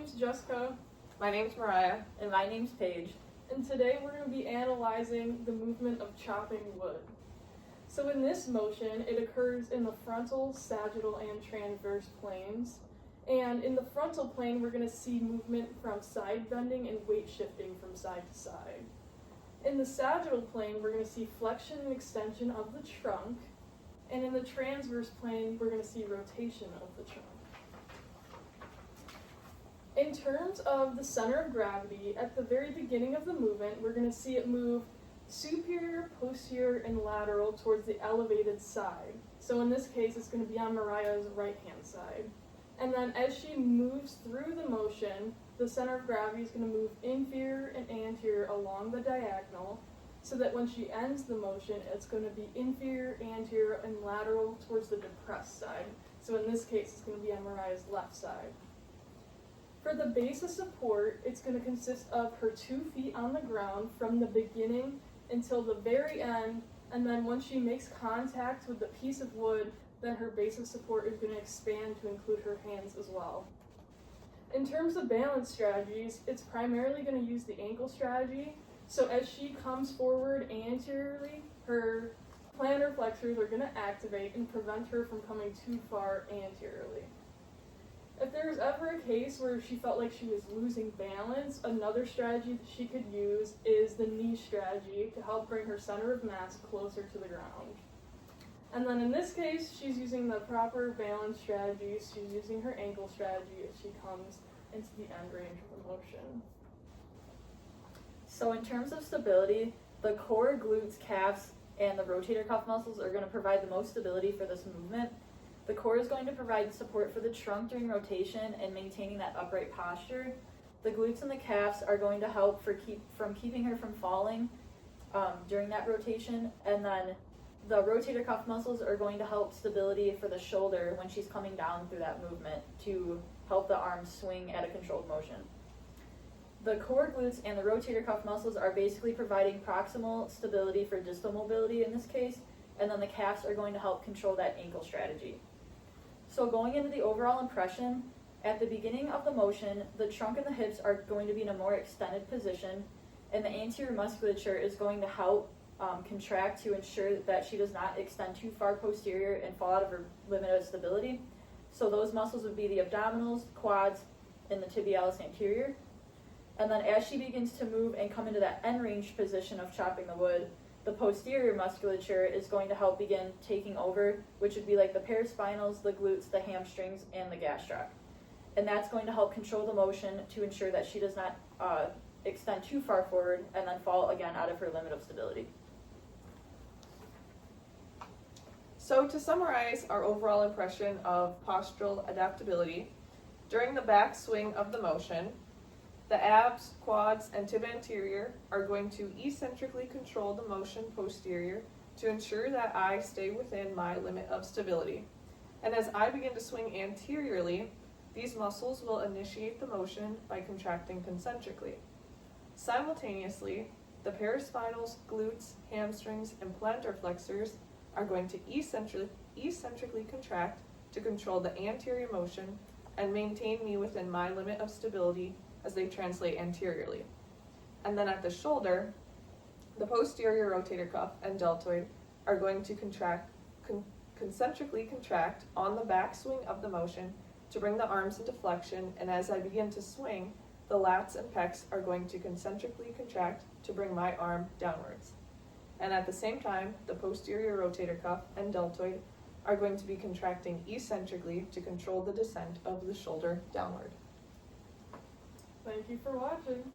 name's Jessica, My name's Mariah. And my name's Paige. and today we're going to be analyzing the movement of chopping wood. So in this motion, it occurs in the frontal, sagittal, and transverse planes. And in the frontal plane, we're going to see movement from side bending and weight shifting from side to side. In the sagittal plane, we're going to see flexion and extension of the trunk. And in the transverse plane, we're going to see rotation of the trunk. In terms of the center of gravity, at the very beginning of the movement, we're going to see it move superior, posterior, and lateral towards the elevated side. So in this case, it's going to be on Mariah's right-hand side. And then as she moves through the motion, the center of gravity is going to move inferior and anterior along the diagonal, so that when she ends the motion, it's going to be inferior, anterior, and lateral towards the depressed side. So in this case, it's going to be on Mariah's left side. For the base of support, it's going to consist of her 2 feet on the ground from the beginning until the very end, and then once she makes contact with the piece of wood, then her base of support is going to expand to include her hands as well. In terms of balance strategies, it's primarily going to use the ankle strategy. So as she comes forward anteriorly, her plantar flexors are going to activate and prevent her from coming too far anteriorly. If there was ever a case where she felt like she was losing balance, another strategy that she could use is the knee strategy to help bring her center of mass closer to the ground. And then in this case, she's using the proper balance strategies. She's using her ankle strategy as she comes into the end range of the motion. So in terms of stability, the core, glutes, calves, and the rotator cuff muscles are going to provide the most stability for this movement. The core is going to provide support for the trunk during rotation and maintaining that upright posture. The glutes and the calves are going to help from keeping her from falling during that rotation. And then the rotator cuff muscles are going to help stability for the shoulder when she's coming down through that movement to help the arms swing at a controlled motion. The core, glutes, and the rotator cuff muscles are basically providing proximal stability for distal mobility in this case, and then the calves are going to help control that ankle strategy. So going into the overall impression, at the beginning of the motion, the trunk and the hips are going to be in a more extended position, and the anterior musculature is going to help contract to ensure that she does not extend too far posterior and fall out of her limit of stability. So those muscles would be the abdominals, quads, and the tibialis anterior. And then as she begins to move and come into that end range position of chopping the wood, the posterior musculature is going to help begin taking over, which would be like the paraspinals, the glutes, the hamstrings, and the gastroc. And that's going to help control the motion to ensure that she does not extend too far forward and then fall again out of her limit of stability. So to summarize our overall impression of postural adaptability, during the back swing of the motion, the abs, quads, and tib anterior are going to eccentrically control the motion posterior to ensure that I stay within my limit of stability. And as I begin to swing anteriorly, these muscles will initiate the motion by contracting concentrically. Simultaneously, the paraspinals, glutes, hamstrings, and plantar flexors are going to eccentrically contract to control the anterior motion and maintain me within my limit of stability as they translate anteriorly. And then at the shoulder, the posterior rotator cuff and deltoid are going to concentrically contract on the backswing of the motion to bring the arms into flexion, and as I begin to swing, the lats and pecs are going to concentrically contract to bring my arm downwards. And at the same time, the posterior rotator cuff and deltoid are going to be contracting eccentrically to control the descent of the shoulder downward. Thank you for watching.